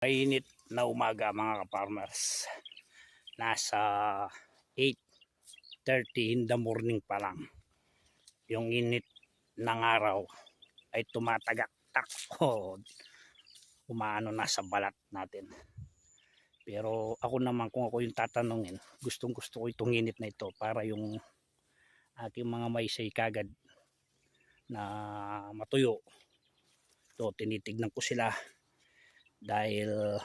Mainit na umaga mga ka-farmers. Nasa 8:30 in the morning pa lang. Yung init ng araw ay tumatagaktak o umaano na sa balat natin. Pero ako naman, kung ako yung tatanungin, gustong gusto ko itong init na ito para yung aking mga maisay kagad na matuyo. Ito, tinitignan ko sila dahil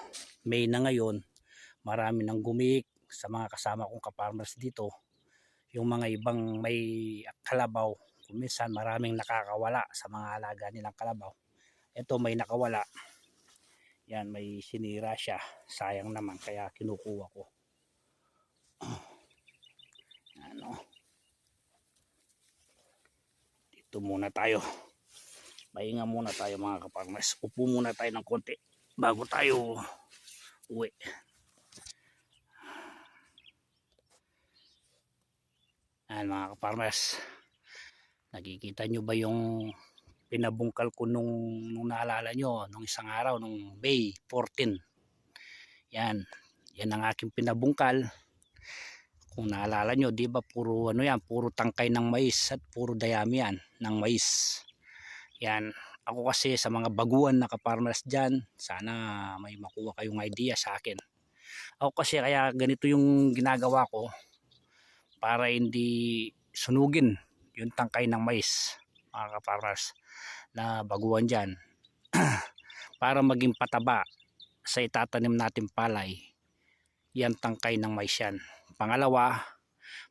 May na ngayon, marami nang gumik sa mga kasama kong ka-farmers dito. Yung mga ibang may kalabaw, minsan maraming nakakawala sa mga alaga nilang kalabaw. Ito may nakawala. Yan, may sinira siya. Sayang naman, kaya kinukuha ko. Ano? Dito muna tayo. Pahinga muna tayo mga ka-farmers. Upo muna tayo ng konti bago tayo uwi. Ayan mga ka-farmers, nakikita nyo ba yung pinabungkal ko nung naalala nyo nung isang araw, nung May 14? Yan ang aking pinabungkal. Kung naalala nyo, di ba puro ano yan, puro tangkay ng mais at puro dayami yan ng mais. Yan, ako kasi sa mga baguhan na ka-farmers dyan, sana may makuha kayong idea sa akin. Ako kasi kaya ganito yung ginagawa ko para hindi sunugin yung tangkay ng mais mga ka-farmers na baguhan dyan. Para maging pataba sa itatanim natin palay, yan tangkay ng mais yan. Pangalawa,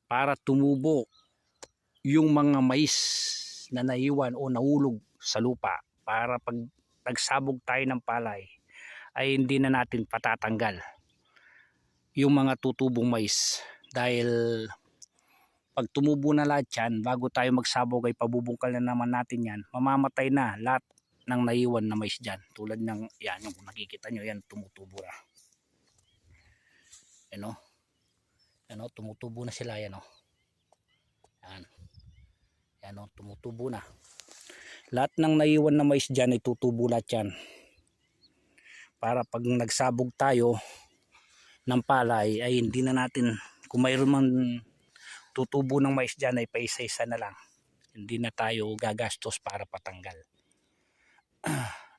para tumubo yung mga mais na naiwan o nahulog sa lupa, para pag nagsabog tayo ng palay ay hindi na natin patatanggal yung mga tutubong mais. Dahil pag tumubo na lahat yan, bago tayo magsabog ay pabubungkal na naman natin yan, mamamatay na lahat ng naiwan na mais dyan. Tulad ng yan, yung nakikita nyo yan, tumutubo na. Ano? Ano, tumutubo na sila yan, oh. Yan. Yan, oh, tumutubo na. Lahat ng naiwan na mais dyan ay tutubo lahat yan. Para pag nagsabog tayo ng palay ay hindi na natin, kung mayroon man tutubo ng mais dyan ay paisa-isa na lang. Hindi na tayo gagastos para patanggal.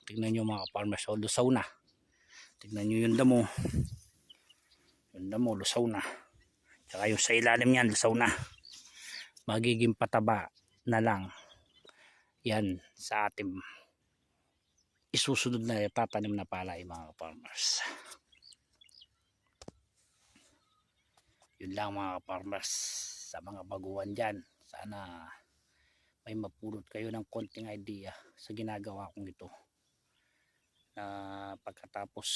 Tignan nyo mga farmers, oh, lusaw na. Tignan nyo yung damo. Yung damo, lusaw na. Tsaka yung sa ilalim yan, lusaw na. Magiging pataba na lang yan sa ating isusunod na tatanim na palay mga farmers. Yun lang mga farmers, sa mga baguhan dyan, sana may mapulot kayo ng konting idea sa ginagawa kong ito, na pagkatapos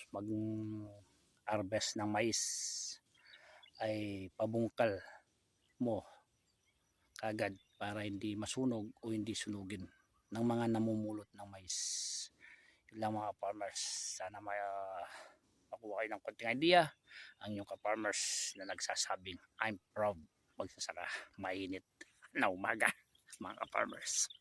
mag harvest ng mais ay pabungkal mo kagad para hindi masunog o hindi sunugin ng mga namumulot ng mais. Yun lang mga farmers, sana may makuha kayo ng konting idea. Ang inyong ka-farmers na nagsasabing I'm proud magsasaka mainit na umaga mga ka-farmers.